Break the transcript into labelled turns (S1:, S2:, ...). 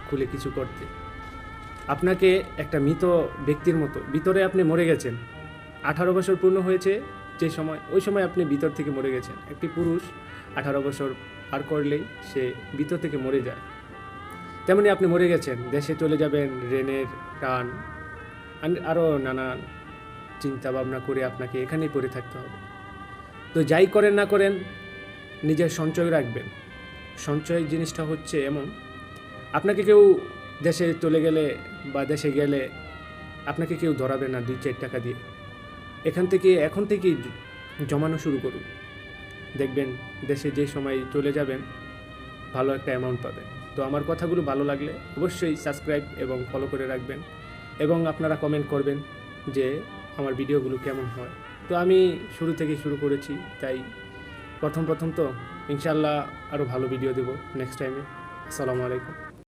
S1: খুলে কিছু করতে। আপনাকে একটা মৃত ব্যক্তির মতো, ভিতরে আপনি মরে গেছেন। 18 বছর পূর্ণ হয়েছে যে সময়, ওই সময় আপনি ভিতর থেকে মরে গেছেন। একটি পুরুষ 18 বছর পার করলেই সে ভিতর থেকে মরে যায়। তেমনি আপনি মরে গেছেন, দেশে চলে যাবেন, ঋণের টান আরও নানান চিন্তা ভাবনা করে আপনাকে এখানেই পড়ে থাকতে হবে। তো যাই করেন না করেন, নিজের সঞ্চয় রাখবেন। সঞ্চয় জিনিসটা হচ্ছে এমন, আপনাকে কেউ দেশে চলে গেলে বা দেশে গেলে আপনাকে কেউ ধরাবে না 2-4 টাকা দিয়ে। এখন থেকেই জমানো শুরু করুন। দেখবেন দেশে যে সময় চলে যাবেন ভালো একটা অ্যামাউন্ট পাবেন। তো আমার কথাগুলো ভালো লাগলে অবশ্যই সাবস্ক্রাইব এবং ফলো করে রাখবেন, এবং আপনারা কমেন্ট করবেন যে আমার ভিডিওগুলো কেমন হয়। তো আমি শুরু থেকেই শুরু করেছি, তাই প্রথম তো ইনশাল্লাহ আরও ভালো ভিডিও দেবো নেক্সট টাইমে। আসসালামু আলাইকুম।